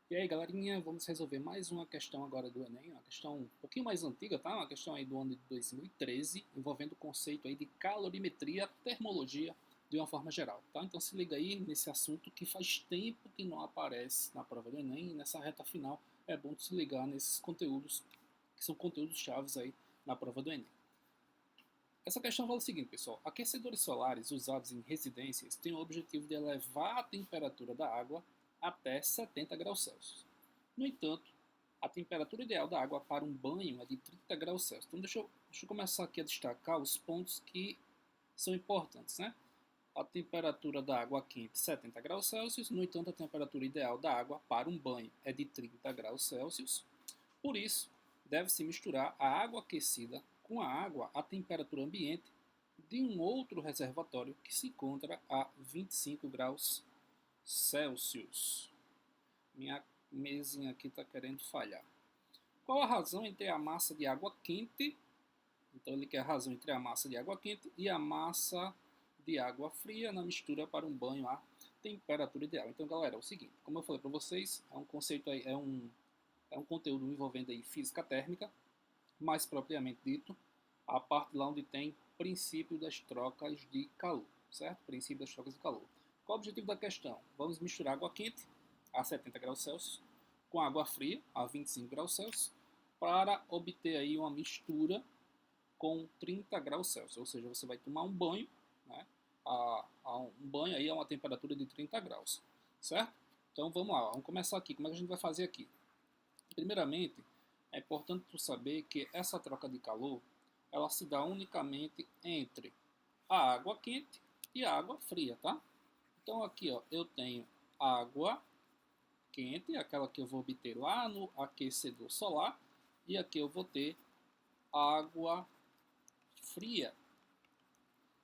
E aí, galerinha, vamos resolver mais uma questão agora do Enem, uma questão um pouquinho mais antiga, tá? Uma questão aí do ano de 2013, envolvendo o conceito aí de calorimetria, termologia, de uma forma geral, tá? Então se liga aí nesse assunto que faz tempo que não aparece na prova do Enem, e nessa reta final é bom se ligar nesses conteúdos, que são conteúdos chaves aí na prova do Enem. Essa questão fala o seguinte, pessoal: aquecedores solares usados em residências têm o objetivo de elevar a temperatura da água até 70 graus Celsius. No entanto, a temperatura ideal da água para um banho é de 30 graus Celsius. Então, deixa eu começar aqui a destacar os pontos que são importantes, né? A temperatura da água quente, 70 graus Celsius. No entanto, a temperatura ideal da água para um banho é de 30 graus Celsius. Por isso, deve-se misturar a água aquecida com a água à temperatura ambiente de um outro reservatório que se encontra a 25 graus Celsius. Minha mesinha aqui está querendo falhar. Qual a razão entre a massa de água quente? Então ele quer a razão entre a massa de água quente e a massa de água fria na mistura para um banho à temperatura ideal. Então, galera, é o seguinte, como eu falei para vocês, é um conceito aí, é um conteúdo envolvendo aí física térmica, mais propriamente dito, a parte lá onde tem princípio das trocas de calor, certo? Princípio das trocas de calor. Qual o objetivo da questão? Vamos misturar água quente a 70 graus Celsius com água fria a 25 graus Celsius para obter aí uma mistura com 30 graus Celsius, ou seja, você vai tomar um banho, né? Um banho aí a uma temperatura de 30 graus, certo? Então vamos lá, vamos começar aqui. Como é que a gente vai fazer aqui? Primeiramente, é importante tu saber que essa troca de calor ela se dá unicamente entre a água quente e a água fria, tá? Então aqui, ó, eu tenho água quente, aquela que eu vou obter lá no aquecedor solar, e aqui eu vou ter água fria,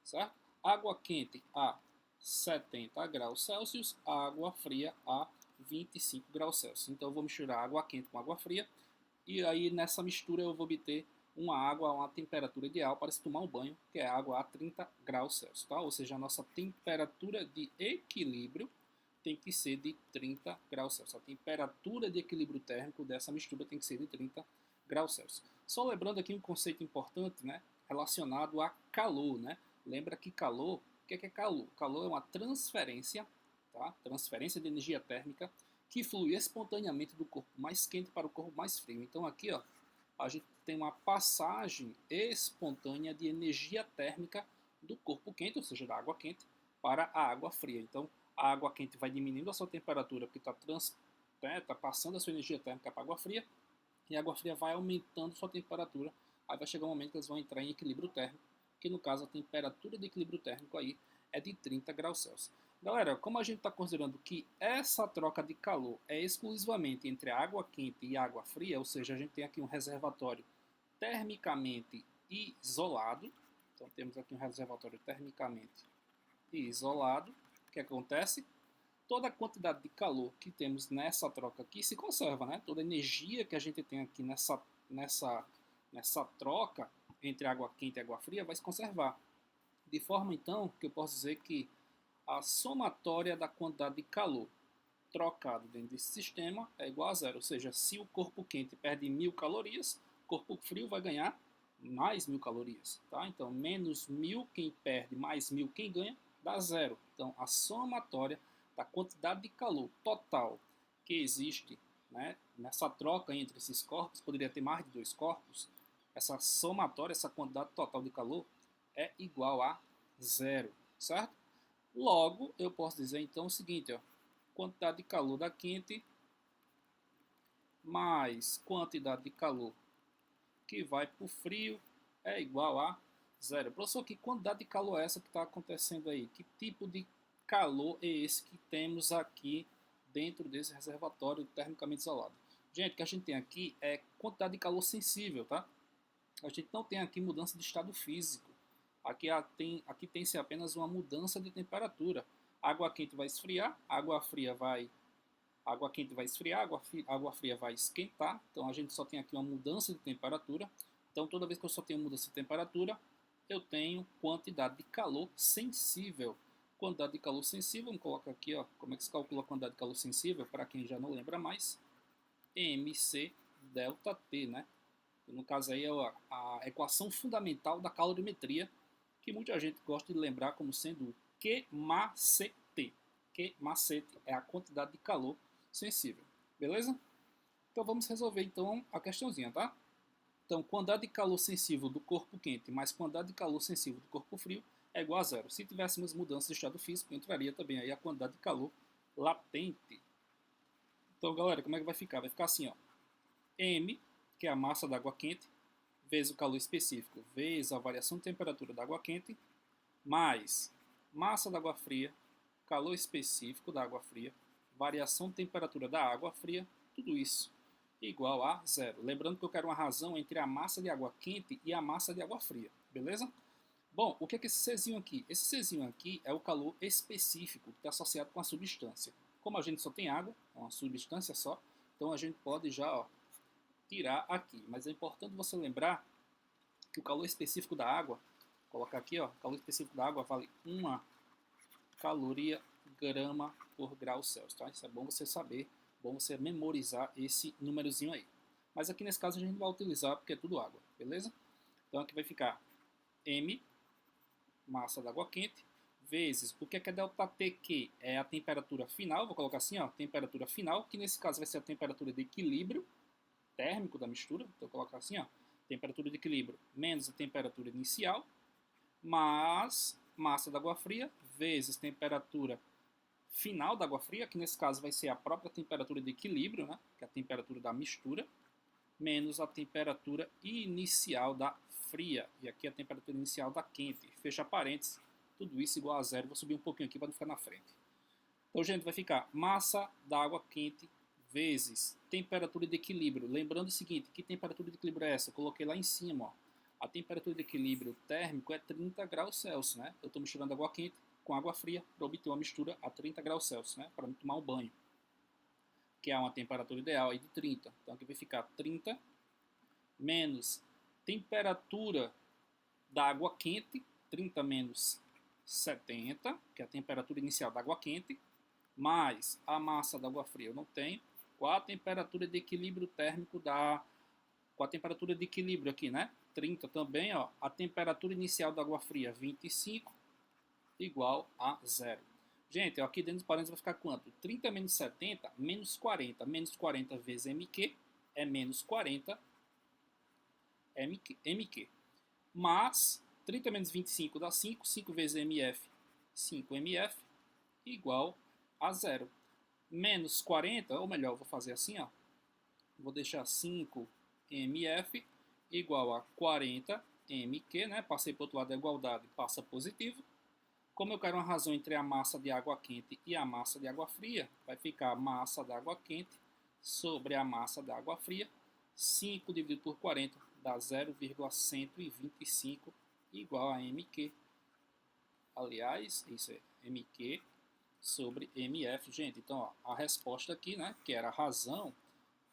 certo? Água quente a 70 graus Celsius, água fria a 25 graus Celsius. Então eu vou misturar água quente com água fria e aí nessa mistura eu vou obter uma água a uma temperatura ideal para se tomar um banho, que é água a 30 graus Celsius, tá? Ou seja, a nossa temperatura de equilíbrio tem que ser de 30 graus Celsius. A temperatura de equilíbrio térmico dessa mistura tem que ser de 30 graus Celsius. Só lembrando aqui um conceito importante, né, relacionado a calor, né? Lembra que calor, o que é calor? Calor é uma transferência, tá? Transferência de energia térmica que flui espontaneamente do corpo mais quente para o corpo mais frio. Então aqui, ó, a gente tem uma passagem espontânea de energia térmica do corpo quente, ou seja, da água quente, para a água fria. Então a água quente vai diminuindo a sua temperatura porque tá passando a sua energia térmica para a água fria, e a água fria vai aumentando sua temperatura. Aí vai chegar um momento que eles vão entrar em equilíbrio térmico, que no caso a temperatura de equilíbrio térmico aí é de 30 graus Celsius. Galera, como a gente está considerando que essa troca de calor é exclusivamente entre a água quente e a água fria, ou seja, a gente tem aqui um reservatório termicamente isolado. Então temos aqui um reservatório termicamente isolado. O que acontece? Toda a quantidade de calor que temos nessa troca aqui se conserva, né? Toda a energia que a gente tem aqui nessa troca entre água quente e água fria vai se conservar. De forma, então, que eu posso dizer que a somatória da quantidade de calor trocado dentro desse sistema é igual a zero. Ou seja, se o corpo quente perde 1000 calorias, o corpo frio vai ganhar mais 1000 calorias. Tá? Então, menos 1000 quem perde, mais 1000 quem ganha, dá zero. Então, a somatória da quantidade de calor total que existe, né, nessa troca entre esses corpos, poderia ter mais de dois corpos, essa somatória, essa quantidade total de calor é igual a zero, certo? Logo, eu posso dizer então o seguinte, ó, quantidade de calor da quente mais quantidade de calor que vai para o frio é igual a zero. Professor, que quantidade de calor é essa que está acontecendo aí? Que tipo de calor é esse que temos aqui dentro desse reservatório termicamente isolado? Gente, o que a gente tem aqui é quantidade de calor sensível, tá? A gente não tem aqui mudança de estado físico. Aqui tem-se apenas uma mudança de temperatura. Água quente vai esfriar, água quente vai esfriar, água fria vai esquentar. Então a gente só tem aqui uma mudança de temperatura. Então toda vez que eu só tenho mudança de temperatura, eu tenho quantidade de calor sensível. quantidade de calor sensível, vamos colocar aqui, ó, como é que se calcula a quantidade de calor sensível, para quem já não lembra mais, mc delta T, né? No caso aí é a equação fundamental da calorimetria, que muita gente gosta de lembrar como sendo o Q-macete. Q-macete é a quantidade de calor sensível, beleza? Então vamos resolver então a questãozinha, tá? Então, quantidade de calor sensível do corpo quente mais quantidade de calor sensível do corpo frio é igual a zero. Se tivéssemos mudança de estado físico, entraria também aí a quantidade de calor latente. Então, galera, como é que vai ficar? Vai ficar assim, ó. M, que é a massa da água quente, vezes o calor específico, vezes a variação de temperatura da água quente, mais massa da água fria, calor específico da água fria, variação de temperatura da água fria, tudo isso igual a zero. Lembrando que eu quero uma razão entre a massa de água quente e a massa de água fria, beleza? Bom, o que é esse Czinho aqui? Esse Czinho aqui é o calor específico que está associado com a substância. Como a gente só tem água, é uma substância só, então a gente pode já, ó, tirar aqui. Mas é importante você lembrar que o calor específico da água, colocar aqui, ó, o calor específico da água vale 1 caloria grama por grau Celsius, tá? Isso é bom você saber, bom você memorizar esse númerozinho aí. Mas aqui nesse caso a gente vai utilizar porque é tudo água, beleza? Então aqui vai ficar M, massa d'água quente, vezes, o que é ΔT, que é a temperatura final, vou colocar assim, ó, temperatura final, que nesse caso vai ser a temperatura de equilíbrio térmico da mistura, então eu vou colocar assim, ó, temperatura de equilíbrio menos a temperatura inicial, mais massa d'água fria, vezes temperatura final da água fria, que nesse caso vai ser a própria temperatura de equilíbrio, né, que é a temperatura da mistura, menos a temperatura inicial da fria, e aqui a temperatura inicial da quente, fecha parênteses, tudo isso igual a zero, vou subir um pouquinho aqui para não ficar na frente. Então, gente, vai ficar massa da água quente vezes temperatura de equilíbrio. Lembrando o seguinte, que temperatura de equilíbrio é essa? Eu coloquei lá em cima, ó. A temperatura de equilíbrio térmico é 30 graus Celsius, né? Eu estou misturando água quente com água fria para obter uma mistura a 30 graus Celsius, né? Para tomar um banho, que é uma temperatura ideal aí de 30. Então aqui vai ficar 30 menos temperatura da água quente, 30 menos 70, que é a temperatura inicial da água quente, mais a massa da água fria eu não tenho, com a temperatura de equilíbrio térmico com a temperatura de equilíbrio aqui, né? 30 também, ó, a temperatura inicial da água fria 25 igual a zero. Gente, ó, aqui dentro dos parênteses vai ficar quanto? 30 menos 70 menos 40. Menos 40 vezes MQ é menos 40 MQ. Mas 30 menos 25 dá 5. 5 vezes MF, 5 MF igual a zero. Menos 40, ou melhor, vou fazer assim, ó. Vou deixar 5 MF igual a 40 MQ, né? Passei para o outro lado da igualdade, passa positivo. Como eu quero uma razão entre a massa de água quente e a massa de água fria, vai ficar a massa da água quente sobre a massa da água fria. 5 dividido por 40 dá 0,125 igual a MQ. Aliás, isso é MQ sobre MF, gente. Então, ó, a resposta aqui, né, que era a razão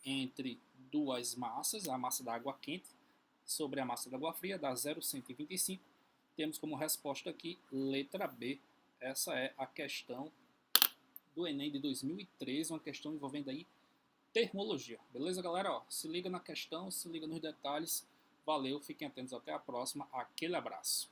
entre duas massas, a massa da água quente sobre a massa da água fria, dá 0,125. Temos como resposta aqui, letra B. Essa é a questão do Enem de 2013, uma questão envolvendo aí termologia. Beleza, galera? Ó, se liga na questão, se liga nos detalhes. Valeu, fiquem atentos, até a próxima. Aquele abraço.